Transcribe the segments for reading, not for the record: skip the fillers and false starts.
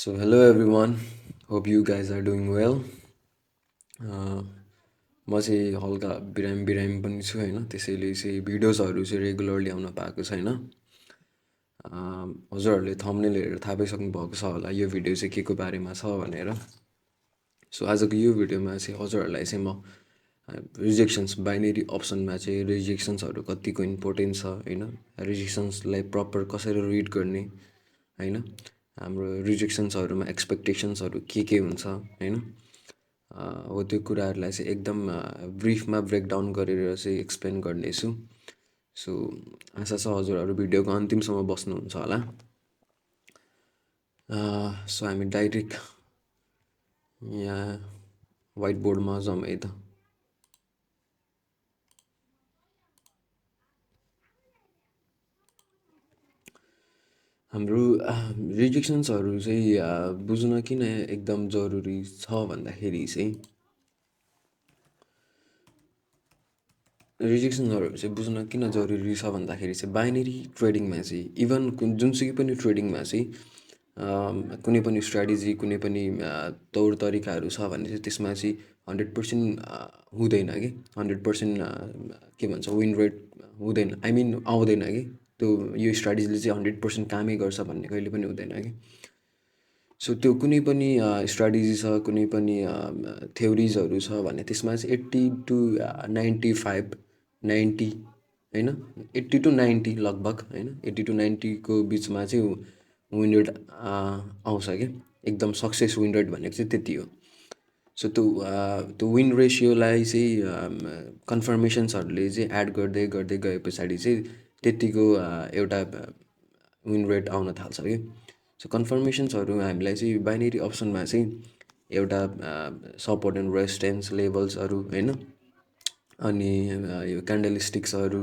So, hello everyone. Hope you guys are doing well. म चाहिँ हल्का बिरामी बिरामी पनि छु होइन, त्यसैले चाहिँ भिडियोजहरू चाहिँ रेगुलरली आउन पाएको छैन। हजुरहरूले थम्बनेल हेरेर थाहा पाइसक्नु भएको छ होला यो भिडियो चाहिँ के को बारेमा छ भनेर। सो आजको यो भिडियोमा चाहिँ हजुरहरूलाई चाहिँ म रिजेक्सन्स बाइनेरी अप्सनमा चाहिँ रिजेक्सन्सहरू कतिको इम्पोर्टेन्ट छ होइन, रिजेक्सन्सलाई प्रपर कसरी रिड गर्ने होइन, हाम्रो रिजेक्सन्सहरूमा एक्सपेक्टेसन्सहरू के हुन्छ होइन, हो त्यो कुराहरूलाई चाहिँ एकदम ब्रिफमा ब्रेकडाउन गरेर चाहिँ एक्सप्लेन गर्नेछु। सो आशा छ हजुरहरू भिडियोको अन्तिमसम्म बस्नुहुन्छ होला। सो हामी डाइरेक्ट यहाँ व्हाइट बोर्डमा जाउँ है त। हाम्रो रिजेक्सन्सहरू चाहिँ बुझ्न किन एकदम जरुरी छ भन्दाखेरि चाहिँ रिजेक्सन्सहरू चाहिँ बुझ्न किन जरुरी छ भन्दाखेरि चाहिँ बाइनेरी ट्रेडिङमा चाहिँ इभन जुनसुकै पनि ट्रेडिङमा चाहिँ कुनै पनि स्ट्राटेजी कुनै पनि तौर तरिकाहरू छ भने चाहिँ त्यसमा चाहिँ 100% हुँदैन कि 100% के भन्छ विन रेट हुँदैन, आई मिन आउँदैन कि त्यो यो स्ट्राटेजीले चाहिँ 100% कामै गर्छ भन्ने कहिले पनि हुँदैन कि। सो त्यो कुनै पनि स्ट्राटेजी छ कुनै पनि थ्योरिजहरू छ भने त्यसमा चाहिँ 80 to 95 90 होइन, 80 to 90 लगभग होइन, 80 to 90 को बिचमा चाहिँ विन रेट आउँछ कि एकदम सक्सेस विन रेट भनेको चाहिँ त्यति हो। सो त्यो विन रेसियोलाई चाहिँ कन्फर्मेसन्सहरूले चाहिँ एड गर्दै गर्दै गए पछाडि चाहिँ त्यतिको एउटा विन रेट आउन थाल्छ कि। सो कन्फर्मेसन्सहरू हामीलाई चाहिँ बाइनेरी अप्सनमा चाहिँ एउटा सपोर्ट एन्ड रेजिस्टेन्स लेभल्सहरू होइन, अनि यो क्यान्डलस्टिक्सहरू,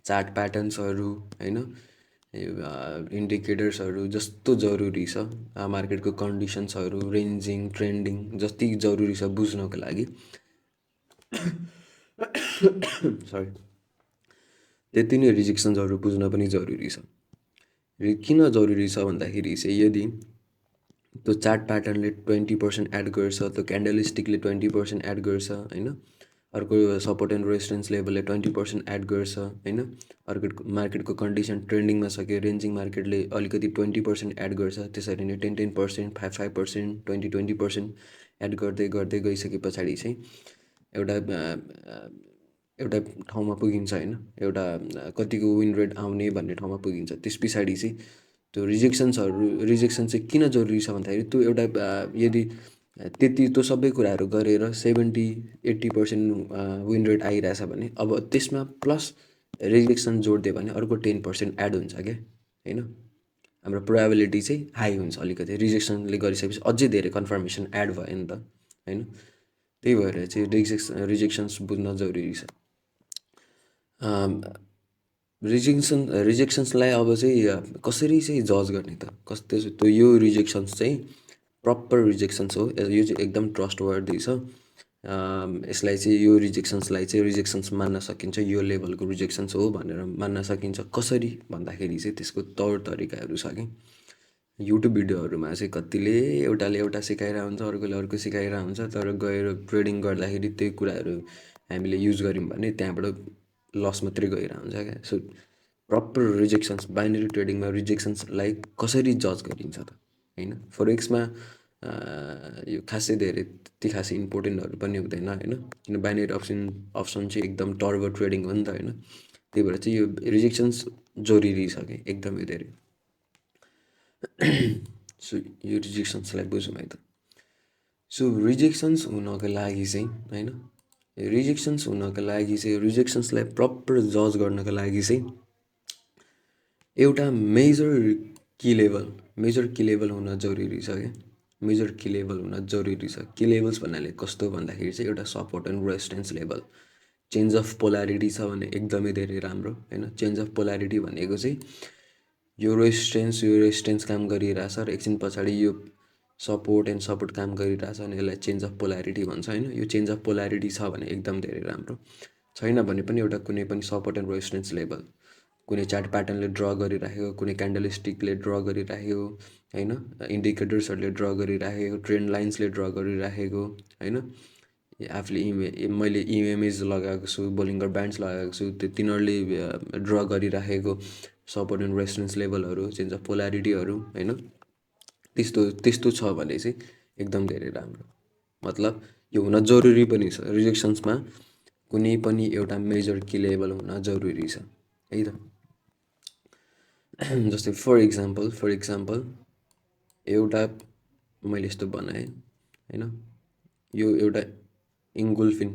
चार्ट प्याटर्न्सहरू होइन, इन्डिकेटर्सहरू जस्तो जरुरी छ, मार्केटको कन्डिसन्सहरू, रेन्जिङ ट्रेन्डिङ जति जरुरी छ बुझ्नको लागि सरी त्यति नै रिजेक्सन्सहरू बुझ्न पनि जरुरी छ। किन जरुरी छ भन्दाखेरि चाहिँ यदि त्यो चार्ट प्याटर्नले 20% एड गर्छ, त्यो क्यान्डलस्टिकले 20% एड गर्छ होइन, अर्को सपोर्ट एन्ड रेजिस्टेन्स लेभलले 20% एड गर्छ होइन, अर्को मार्केटको कन्डिसन ट्रेन्डिङमा छ कि रेन्जिङ मार्केटले अलिकति 20% एड गर्छ, त्यसरी नै 10% 5% 20% एड गर्दै गर्दै गइसके पछाडि चाहिँ एउटा ठाउँमा पुगिन्छ होइन, एउटा कतिको विन रेट आउने भन्ने ठाउँमा पुगिन्छ। त्यस पछाडि चाहिँ त्यो रिजेक्सन चाहिँ किन जरुरी छ भन्दाखेरि त्यो एउटा यदि त्यति त्यो सबै कुराहरू गरेर 70-80% विन रेट आइरहेछ भने अब त्यसमा प्लस रिजेक्सन जोडिदियो भने अर्को 10% एड हुन्छ क्या होइन, हाम्रो प्रोबेबिलिटी चाहिँ हाई हुन्छ अलिकति। रिजेक्सनले गरिसकेपछि अझै धेरै कन्फर्मेसन एड भयो नि त होइन, त्यही भएर चाहिँ रिजेक्सन्स बुझ्न जरुरी छ। रिजेक्सन्सलाई अब चाहिँ कसरी चाहिँ जज गर्ने त, कस्तो त्यो यो रिजेक्सन्स चाहिँ प्रपर रिजेक्सन्स हो, यो चाहिँ एकदम ट्रस्टवर्दी छ, यसलाई चाहिँ यो रिजेक्सन्सलाई चाहिँ रिजेक्सन्स मान्न सकिन्छ, यो लेभलको रिजेक्सन्स हो भनेर मान्न सकिन्छ। कसरी भन्दाखेरि चाहिँ त्यसको तौर तरिकाहरू छ कि युट्युब भिडियोहरूमा चाहिँ कतिले एउटाले एउटा सिकाइरहेको हुन्छ, अर्कोले अर्को सिकाइरहेको हुन्छ, तर गएर ट्रेडिङ गर्दाखेरि त्यही कुराहरू हामीले युज गऱ्यौँ भने त्यहाँबाट लस मात्रै गइरहेको हुन्छ क्या। सो प्रपर रिजेक्सन्स बाइनेरी ट्रेडिङमा रिजेक्सन्सलाई कसरी जज गरिन्छ त होइन, फोरेक्समा यो खासै धेरै त्यति खासै इम्पोर्टेन्टहरू पनि हुँदैन होइन, किन बाइनेरी अप्सन चाहिँ एकदम टर्बो ट्रेडिङ हो नि त होइन, त्यही भएर चाहिँ यो रिजेक्सन्स जरुरी छ कि एकदमै धेरै। सो यो रिजेक्सन्सलाई बुझौँ है त। सो रिजेक्सन्स हुनको लागि चाहिँ होइन, रिजेक्सन्स हुनको लागि चाहिँ रिजेक्सन्सलाई प्रपर जज गर्नको लागि चाहिँ एउटा मेजर की लेभल हुन जरुरी छ क्या, मेजर की लेभल हुन जरुरी छ। की लेभल्स भन्नाले कस्तो भन्दाखेरि चाहिँ एउटा support and resistance level, change of polarity छ भने एकदमै धेरै राम्रो होइन। चेन्ज अफ पोलारिटी भनेको चाहिँ यो रेजिस्टेन्स काम गरिरहेछ र एकछिन पछाडि यो सपोर्ट काम गरिरहेछ भने यसलाई चेन्ज अफ पोलारिटी भन्छ होइन। यो चेन्ज अफ पोलारिटी छ भने एकदम धेरै राम्रो, छैन भने पनि एउटा कुनै पनि सपोर्ट एन्ड रेजिस्टेन्स लेभल कुनै चार्ट प्याटर्नले ड्र गरिराखेको, कुनै क्यान्डल स्टिकले ड्र गरिराखेको होइन, इन्डिकेटर्सहरूले ड्र गरिराखेको, ट्रेन्ड लाइन्सले ड्र गरिराखेको होइन। आफूले मैले इमेज लगाएको छु, बोलिङ्गर ब्यान्ड्स लगाएको छु, तिनीहरूले ड्र गरिराखेको सपोर्ट एन्ड रेजिस्टेन्स लेभलहरू, चेन्ज अफ पोलारिटीहरू होइन। त्यस्तो त्यस्तो छ भने चाहिँ एकदम धेरै राम्रो। मतलब यो हुन जरुरी पनि छ, रिजेक्सन्समा कुनै पनि एउटा मेजर की लेभल हुन जरुरी छ है त। जस्तै फर इक्जाम्पल एउटा मैले यस्तो बनाएँ होइन, यो एउटा इङ्गुल्फिङ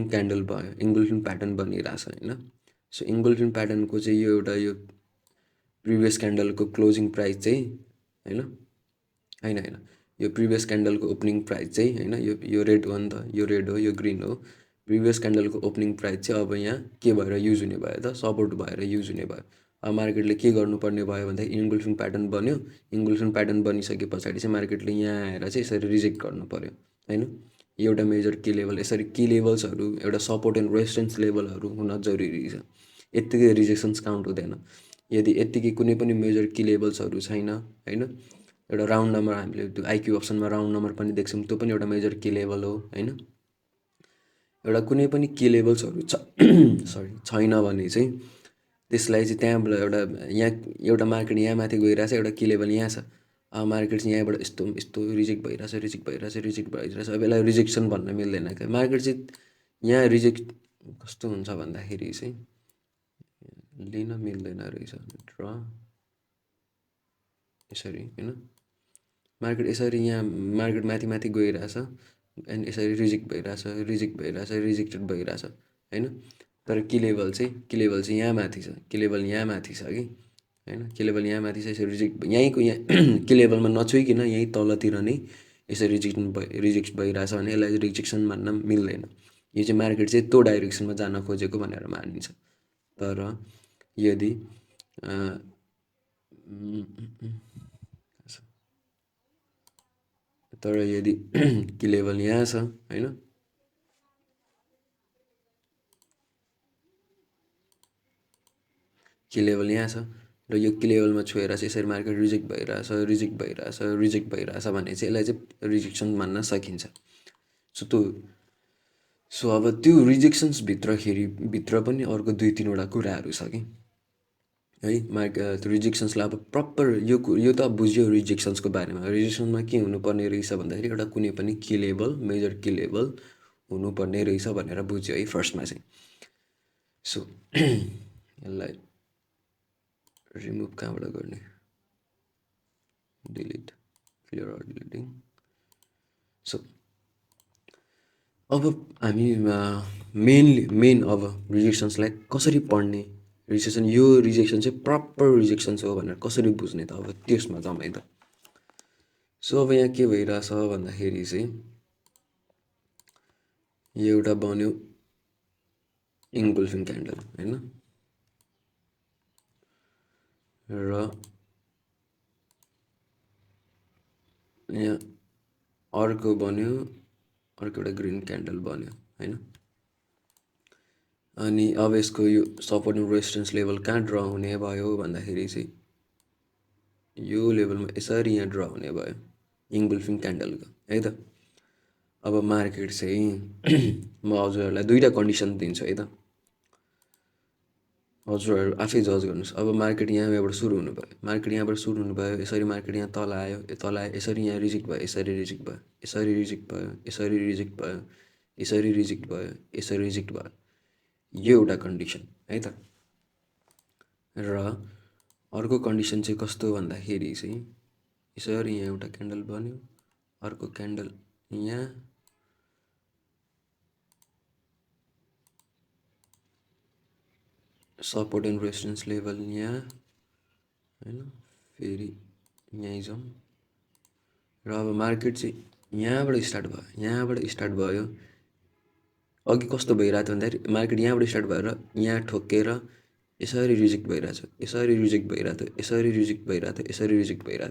क्यान्डल भयो, इङ्गुल्फिङ प्याटर्न बनिरहेछ होइन। सो इङ्गुल्फिङ प्याटर्नको चाहिँ यो एउटा यो प्रिभियस क्यान्डलको क्लोजिङ प्राइस चाहिँ होइन होइन यो प्रिभियस क्यान्डलको ओपनिङ प्राइस चाहिँ होइन, यो रेड हो नि त, यो रेड हो, यो ग्रिन हो। प्रिभियस क्यान्डलको ओपनिङ प्राइस चाहिँ अब यहाँ के भएर युज हुने भयो त, सपोर्ट भएर युज हुने भयो। अब मार्केटले के गर्नुपर्ने भयो भन्दाखेरि इङ्गुल्फिङ प्याटर्न बन्यो, इङ्गुल्फिङ प्याटर्न बनिसके पछाडि चाहिँ मार्केटले यहाँ आएर चाहिँ यसरी रिजेक्ट गर्नु पऱ्यो होइन। एउटा मेजर की लेभल, यसरी की लेभल्सहरू एउटा सपोर्ट एन्ड रेजिस्टेन्स लेभलहरू हुन जरुरी छ। यत्तिकै रिजेक्सन्स काउन्ट हुँदैन। यदि यत्तिकै कुनै पनि मेजर की लेभल्सहरू छैन होइन, एउटा राउन्ड नम्बर हामीले त्यो आइक्यू अप्सनमा राउन्ड नम्बर पनि देख्छौँ, त्यो पनि एउटा मेजर की लेभल हो होइन। एउटा कुनै पनि की लेभल्सहरू छैन भने चाहिँ त्यसलाई चाहिँ त्यहाँबाट यहाँ एउटा मार्केट यहाँ माथि गइरहेछ, एउटा की लेभल यहाँ छ। अब मार्केट चाहिँ यहाँबाट यस्तो यस्तो रिजेक्ट भइरहेछ। अब यसलाई रिजेक्सन भन्न मिल्दैन क्या। मार्केट चाहिँ यहाँ रिजेक्ट कस्तो हुन्छ भन्दाखेरि चाहिँ लिन मिल्दैन रहेछ ड्र यसरी होइन। मार्केट यसरी यहाँ मार्केट माथि माथि गइरहेछ एन्ड यसरी रिजेक्टेड भइरहेछ होइन। तर की लेभल चाहिँ यहाँ माथि छ, की लेभल यहाँ माथि छ कि होइन, की लेभल यहाँ माथि छ। यसरी रिजेक्ट यहीँको यहाँ की लेभलमा नछुइकन यहीँ तलतिर नै यसरी रिजेक्ट भइरहेछ भने यसलाई रिजेक्सन भन्न मिल्दैन। यो चाहिँ मार्केट चाहिँ त्यो डाइरेक्सनमा जान खोजेको भनेर मानिन्छ। तर यदि की लेभल यहाँ छ होइन, की लेभल यहाँ छ र यो की लेभलमा छोएर चाहिँ यसरी मार्केट रिजेक्ट भइरहेछ भने चाहिँ यसलाई चाहिँ रिजेक्सन मान्न सकिन्छ। सो अब त्यो रिजेक्सन्स भित्र पनि अर्को 2-3वटा कुराहरू छ कि है। त्यो रिजेक्सन्सलाई अब प्रपर यो त बुझ्यो रिजेक्सन्सको बारेमा। रिजेक्सनमा के हुनुपर्ने रहेछ भन्दाखेरि एउटा कुनै पनि की लेभल, मेजर की लेभल हुनुपर्ने रहेछ भनेर बुझ्यो है फर्स्टमा चाहिँ। सो यसलाई रिमुभ कहाँबाट गर्ने, डिलिट, क्लियर अर डिलिटिङ। सो अब हामी मेन अब रिजेक्सन्सलाई कसरी पढ्ने, यो रिजेक्सन चाहिँ प्रपर रिजेक्सन्स हो भनेर कसरी बुझ्ने त, अब त्यसमा जाउँ है त। सो अब यहाँ के भइरहेछ भन्दाखेरि चाहिँ यो एउटा बन्यो इङ्गुल्फिङ क्यान्डल होइन, र यहाँ अर्को एउटा ग्रिन क्यान्डल बन्यो होइन। अनि अब यसको यो सपोर्ट एन्ड रेजिस्टेन्स लेभल कहाँ ड्र हुने भयो भन्दाखेरि चाहिँ यो लेभलमा यसरी यहाँ ड्र हुने भयो इङ्गुल्फिङ क्यान्डलको है त। अब मार्केट चाहिँ म हजुरहरूलाई 2टा कन्डिसन दिन्छु है त, हजुरहरू आफै जज गर्नुहोस्। अब मार्केट यहाँबाट सुरु हुनुभयो, यसरी मार्केट यहाँ तल आयो, यसरी यहाँ रिजेक्ट भयो, यसरी रिजेक्ट भयो, यो एउटा कन्डिसन है त। र अर्को कन्डिसन चाहिँ कस्तो भन्दाखेरि चाहिँ यसरी यहाँ एउटा क्यान्डल बन्यो, अर्को क्यान्डल यहाँ, सपोर्ट एन्ड रेजिस्टेन्स लेभल यहाँ होइन, फेरि यहीँ जाउँ र अब मार्केट चाहिँ यहाँबाट स्टार्ट भयो। अघि कस्तो भइरहेको थियो भन्दाखेरि मार्केट यहाँबाट स्टार्ट भएर यहाँ ठोकेर यसरी रिजेक्ट भइरहेको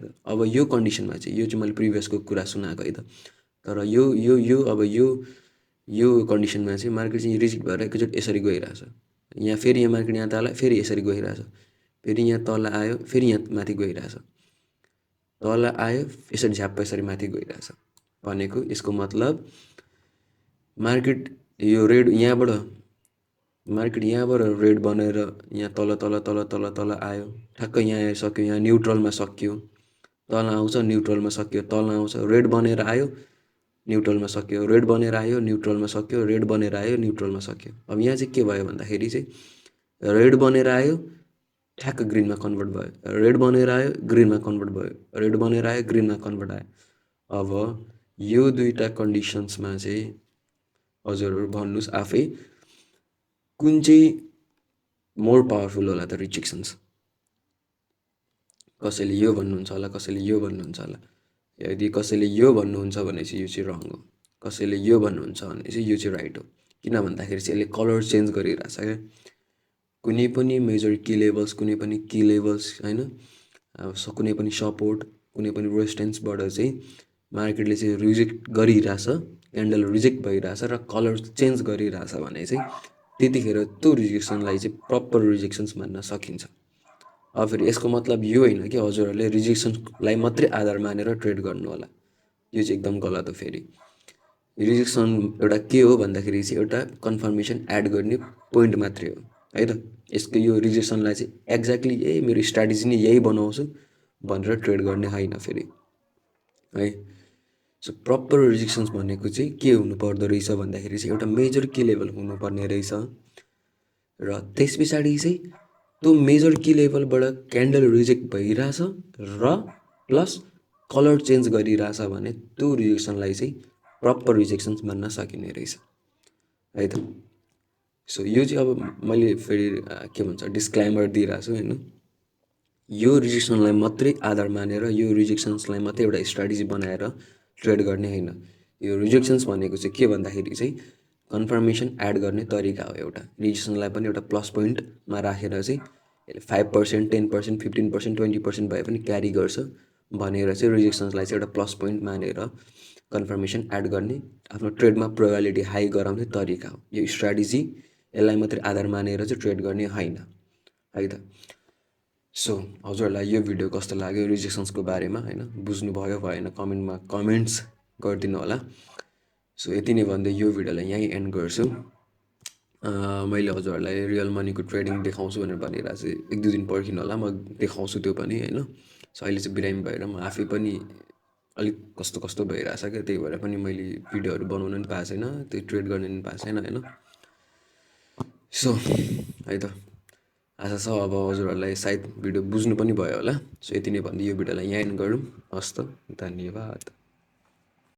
थियो। अब यो कन्डिसनमा चाहिँ यो चाहिँ मैले प्रिभियसको कुरा सुनाएको है त। तर यो कन्डिसनमा चाहिँ मार्केट चाहिँ रिजेक्ट भएर एकैचोटि यसरी गइरहेछ यहाँ फेरि यहाँ मार्केट यहाँ तल फेरि यसरी गइरहेछ, फेरि यहाँ तल आयो फेरि यहाँ माथि गइरहेछ, तल आयो यसरी झ्याप्प यसरी माथि गइरहेछ भनेको यसको मतलब मार्केट यो रेड यहाँबाट मार्केट यहाँबाट रेड बनेर यहाँ तल तल तल तल तल आयो, ठ्याक्कै यहाँ सक्यो, यहाँ न्युट्रलमा सकियो, तल आउँछ न्युट्रलमा सकियो, तल आउँछ रेड बनेर आयो न्युट्रलमा सक्यो, रेड बनेर आयो न्युट्रलमा सक्यो, रेड बनेर आयो न्युट्रलमा सक्यो। अब यहाँ चाहिँ के भयो भन्दाखेरि चाहिँ रेड बनेर आयो ठ्याक्क ग्रिनमा कन्भर्ट भयो, रेड बनेर आयो ग्रिनमा कन्भर्ट भयो, रेड बनेर आयो ग्रिनमा कन्भर्ट आयो। अब यो दुईवटा कन्डिसन्समा चाहिँ हजुरहरू भन्नुहोस् आफै कुन चाहिँ मोर पावरफुल होला त रिजेक्सन्स? कसैले यो भन्नुहुन्छ होला, कसैले यो भन्नुहुन्छ होला। यदि कसैले यो भन्नुहुन्छ भने चाहिँ यो चाहिँ रङ हो, कसैले यो भन्नुहुन्छ भने चाहिँ यो चाहिँ राइट हो। किन भन्दाखेरि चाहिँ यसले कलर चेन्ज गरिरहेछ क्या, कुनै पनि मेजर की लेभल्स, कुनै पनि की लेभल्स होइन, कुनै पनि सपोर्ट, कुनै पनि रेजिस्टेन्सबाट चाहिँ मार्केटले चाहिँ रिजेक्ट गरिरहेछ, क्यान्डल रिजेक्ट भइरहेछ र कलर चेन्ज गरिरहेछ भने चाहिँ त्यतिखेर त्यो रिजेक्सनलाई चाहिँ प्रपर रिजेक्सन्स भन्न सकिन्छ। अब फेरि यसको मतलब यो होइन कि हजुरहरूले रिजेक्सनलाई मात्रै आधार मानेर ट्रेड गर्नु होला, यो चाहिँ एकदम गलत हो। फेरि रिजेक्सन एउटा के हो भन्दाखेरि चाहिँ एउटा कन्फर्मेसन एड गर्ने पोइन्ट मात्रै हो है त। यसको यो रिजेक्सनलाई चाहिँ एक्ज्याक्टली यही मेरो स्ट्राटेजी नै यही बनाउँछु भनेर ट्रेड गर्ने होइन फेरि है। सो प्रपर रिजेक्सन्स भनेको चाहिँ के हुनुपर्दो रहेछ भन्दाखेरि चाहिँ एउटा मेजर की लेभल हुनुपर्ने रहेछ र त्यस पछाडि चाहिँ त्यो मेजर की लेभलबाट क्यान्डल रिजेक्ट भइरहेछ र प्लस कलर चेन्ज गरिरहेछ भने त्यो रिजेक्सनलाई चाहिँ प्रपर रिजेक्सन्स भन्न सकिने रहेछ है त। सो यो चाहिँ अब मैले फेरि के भन्छ डिस्क्लाइमर दिइरहेको छु होइन, यो रिजेक्सनलाई मात्रै आधार मानेर यो रिजेक्सन्सलाई मात्रै एउटा स्ट्राटेजी बनाएर ट्रेड गर्ने होइन। यो रिजेक्सन्स भनेको चाहिँ के भन्दाखेरि चाहिँ कन्फर्मेसन एड गर्ने तरिका हो एउटा, रिजेक्सनलाई पनि एउटा प्लस पोइन्टमा राखेर चाहिँ यसले 5%, 10%, 15%, 20% भए पनि क्यारी गर्छ भनेर चाहिँ रिजेक्सन्सलाई चाहिँ एउटा प्लस पोइन्ट मानेर कन्फर्मेसन एड गर्ने आफ्नो ट्रेडमा प्रोबेबिलिटी हाई गराउने तरिका हो। यो स्ट्राटेजी यसलाई मात्रै आधार मानेर चाहिँ ट्रेड गर्ने होइन है त। सो हजुरहरूलाई यो भिडियो कस्तो लाग्यो रिजेक्सन्सको बारेमा होइन, बुझ्नुभयो भएन कमेन्टमा कमेन्ट्स गरिदिनु होला। सो यति नै भन्दै यो भिडियोलाई यहीँ एन्ड गर्छु। मैले हजुरहरूलाई रियल मनीको ट्रेडिङ देखाउँछु भनेर भनिरहेको छु, एक दुई दिन पर्खिनु होला, म देखाउँछु त्यो पनि होइन। सो अहिले चाहिँ बिरामी भएर म आफै पनि अलिक कस्तो कस्तो भइरहेछ क्या, त्यही भएर पनि मैले भिडियोहरू बनाउनु पनि पाएको छैन, त्यो ट्रेड गर्नु पनि पाएको छैन होइन। सो है त, आशा छ अब हजुरहरूलाई सायद भिडियो बुझ्नु पनि भयो होला। सो यति नै भन्दै यो भिडियोलाई यहाँ एन्ड गरौँ। हस् त, धन्यवाद।